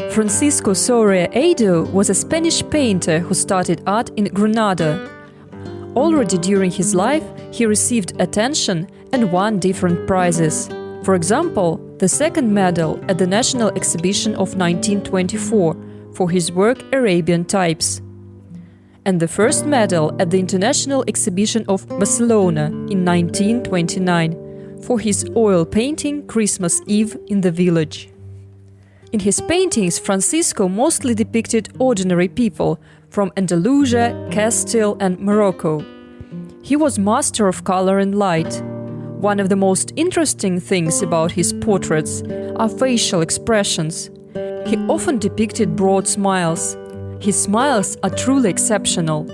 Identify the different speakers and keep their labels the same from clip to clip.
Speaker 1: Francisco Soria Aedo was a Spanish painter who started art in Granada. Already during his life, he received attention and won different prizes. For example, the second medal at the National Exhibition of 1924 for his work Arabian Types, and the first medal at the International Exhibition of Barcelona in 1929 for his oil painting Christmas Eve in the Village. In his paintings, Francisco mostly depicted ordinary people from Andalusia, Castille and Morocco. He was master of color and light. One of the most interesting things about his portraits are facial expressions. He often depicted broad smiles. His smiles are truly exceptional.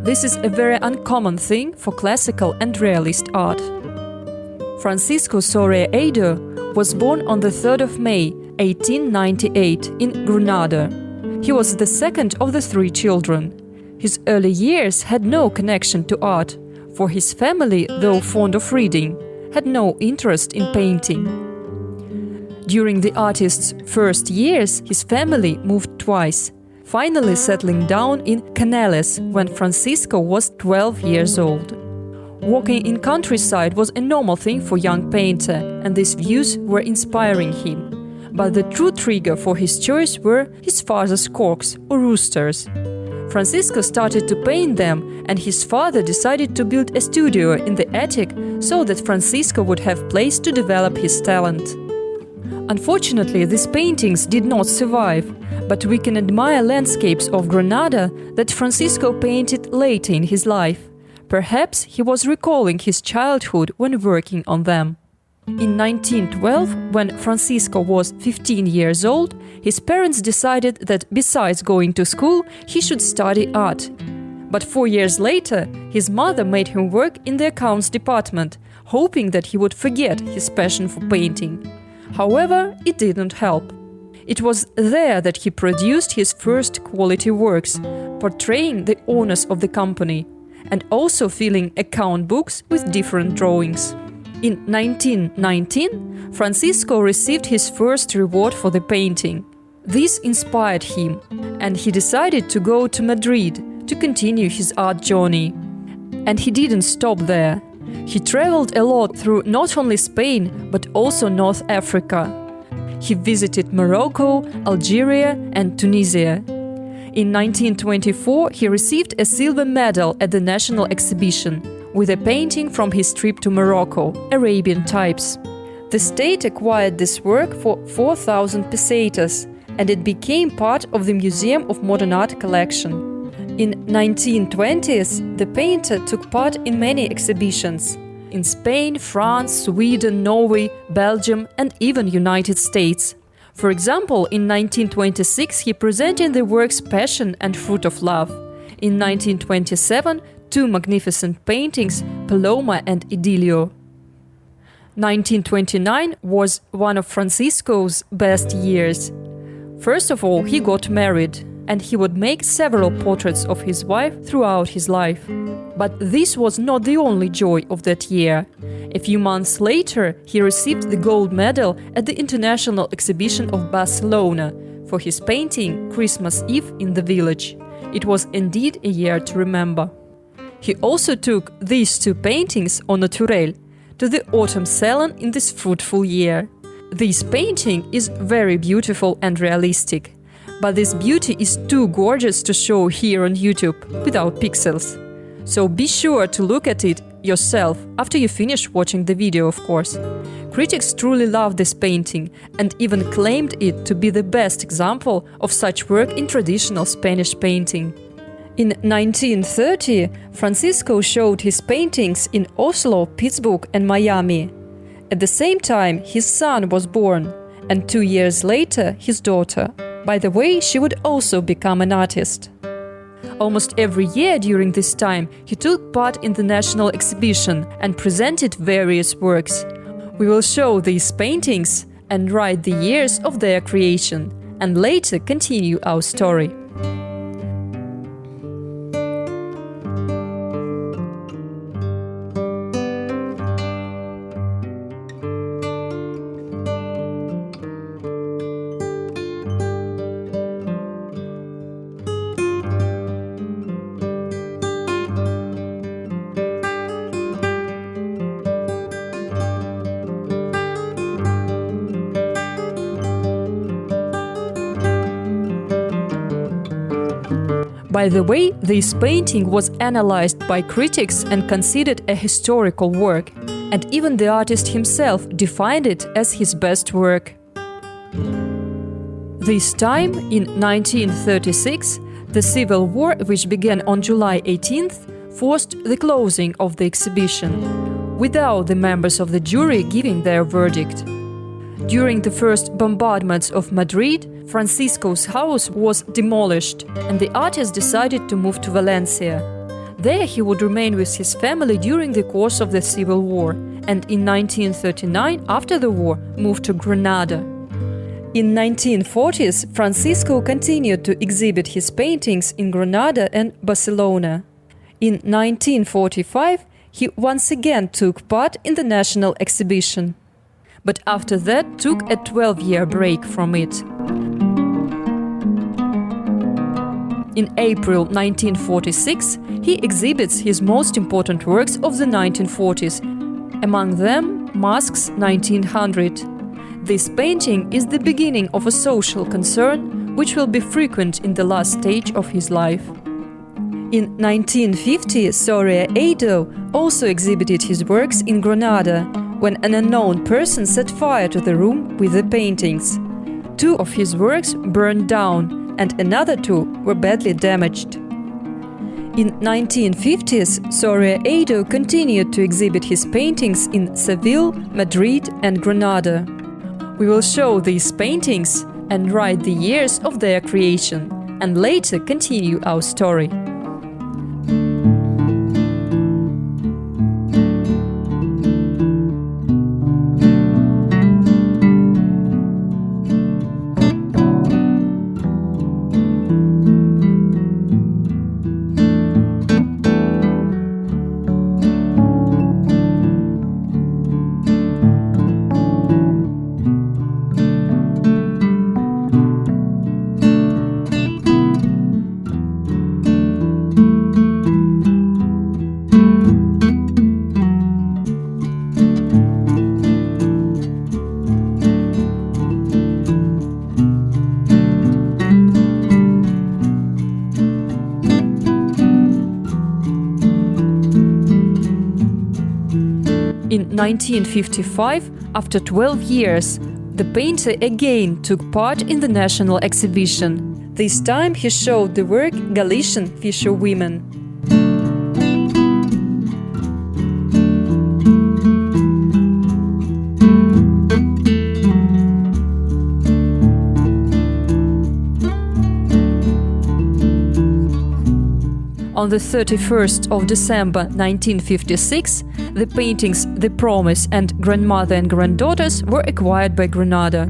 Speaker 1: This is a very uncommon thing for classical and realist art. Francisco Soria Aedo was born on the 3rd of May, 1898 in Granada. He was the second of the 3 children. His early years had no connection to art, for his family, though fond of reading, had no interest in painting. During the artist's first years, his family moved twice, finally settling down in Canales when Francisco was 12 years old. Walking in countryside was a normal thing for young painter, and these views were inspiring him. But the true trigger for his choice were his father's corks or roosters. Francisco started to paint them, and his father decided to build a studio in the attic so that Francisco would have place to develop his talent. Unfortunately, these paintings did not survive, but we can admire landscapes of Granada that Francisco painted later in his life. Perhaps he was recalling his childhood when working on them. In 1912, when Francisco was 15 years old, his parents decided that besides going to school, he should study art. But 4 years later, his mother made him work in the accounts department, hoping that he would forget his passion for painting. However, it didn't help. It was there that he produced his first quality works, portraying the owners of the company, and also filling account books with different drawings. In 1919, Francisco received his first reward for the painting. This inspired him, and he decided to go to Madrid to continue his art journey. And he didn't stop there. He traveled a lot through not only Spain, but also North Africa. He visited Morocco, Algeria and Tunisia. In 1924, he received a silver medal at the National Exhibition with a painting from his trip to Morocco, Arabian Types. The state acquired this work for 4,000 pesetas, and it became part of the Museum of Modern Art collection. In 1920s, the painter took part in many exhibitions in Spain, France, Sweden, Norway, Belgium and even United States. For example, in 1926 he presented the works Passion and Fruit of Love. In 1927, 2 magnificent paintings, Paloma and Idilio. 1929 was one of Francisco's best years. First of all, he got married, and he would make several portraits of his wife throughout his life. But this was not the only joy of that year. A few months later, he received the gold medal at the International Exhibition of Barcelona for his painting Christmas Eve in the Village. It was indeed a year to remember. He also took these 2 paintings au naturel to the autumn salon in this fruitful year. This painting is very beautiful and realistic, but this beauty is too gorgeous to show here on YouTube without pixels. So be sure to look at it yourself after you finish watching the video, of course. Critics truly loved this painting and even claimed it to be the best example of such work in traditional Spanish painting. In 1930, Francisco showed his paintings in Oslo, Pittsburgh and Miami. At the same time, his son was born, and 2 years later, his daughter. By the way, she would also become an artist. Almost every year during this time, he took part in the National Exhibition and presented various works. We will show these paintings and write the years of their creation, and later continue our story. By the way, this painting was analyzed by critics and considered a historical work, and even the artist himself defined it as his best work. This time, in 1936, the Civil War, which began on July 18th, forced the closing of the exhibition, without the members of the jury giving their verdict. During the first bombardments of Madrid, Francisco's house was demolished, and the artist decided to move to Valencia. There he would remain with his family during the course of the Civil War, and in 1939, after the war, moved to Granada. In 1940s, Francisco continued to exhibit his paintings in Granada and Barcelona. In 1945, he once again took part in the national exhibition, but after that took a 12-year break from it. In April 1946, he exhibits his most important works of the 1940s, among them Masks 1900. This painting is the beginning of a social concern which will be frequent in the last stage of his life. In 1950, Soria Aedo also exhibited his works in Granada, when an unknown person set fire to the room with the paintings. 2 of his works burned down, and another 2 were badly damaged. In 1950s, Soria Aedo continued to exhibit his paintings in Seville, Madrid and Granada. We will show these paintings and write the years of their creation, and later continue our story. In 1955, after 12 years, the painter again took part in the national exhibition. This time he showed the work Galician Fisherwomen. On the 31st of December 1956, the paintings The Promise and Grandmother and Granddaughters were acquired by Granada.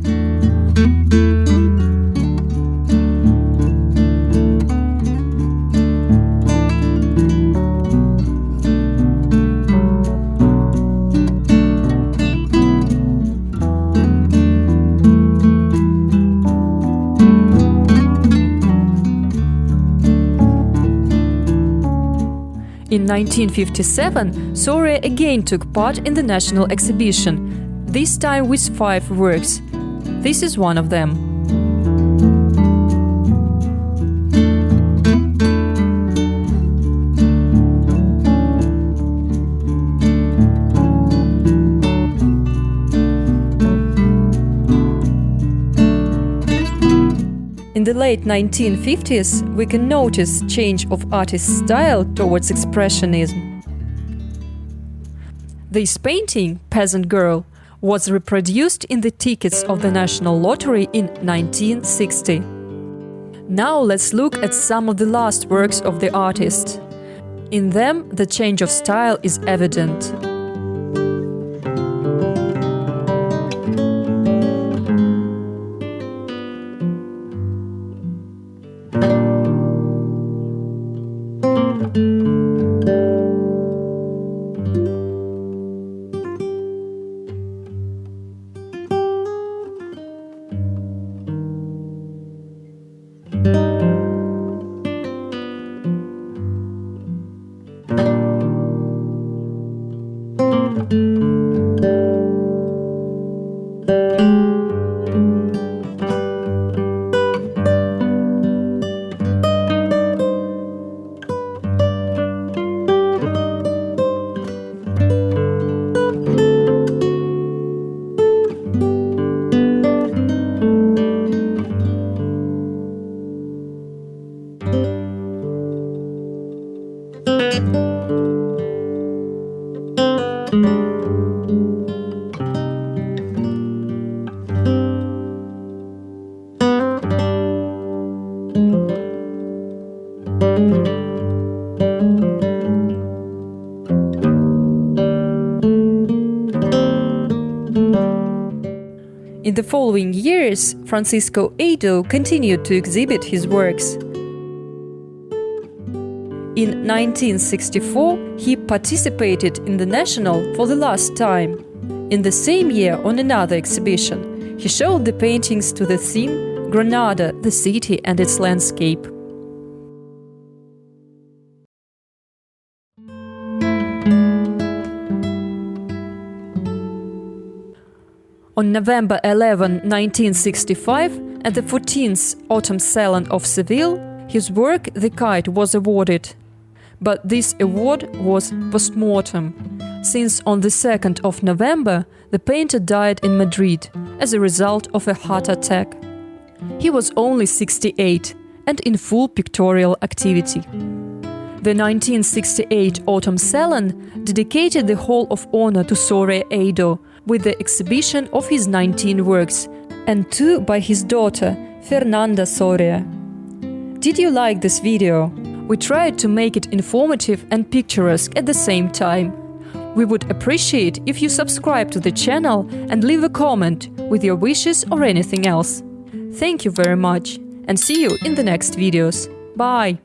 Speaker 1: In 1957, Soria again took part in the national exhibition, this time with 5 works. This is one of them. In the late 1950s, we can notice change of artist's style towards expressionism. This painting, Peasant Girl, was reproduced in the tickets of the National Lottery in 1960. Now let's look at some of the last works of the artist. In them, the change of style is evident. following years, Francisco Aedo continued to exhibit his works. In 1964, he participated in the National for the last time. In the same year, on another exhibition, he showed the paintings to the theme Granada, the city and its landscape. On November 11, 1965, at the 14th Autumn Salon of Seville, his work The Kite was awarded. But this award was post-mortem, since on the 2nd of November the painter died in Madrid as a result of a heart attack. He was only 68 and in full pictorial activity. The 1968 Autumn Salon dedicated the Hall of Honor to Soria Aedo with the exhibition of his 19 works, and 2 by his daughter, Fernanda Soria. Did you like this video? We tried to make it informative and picturesque at the same time. We would appreciate if you subscribe to the channel and leave a comment with your wishes or anything else. Thank you very much, and see you in the next videos. Bye!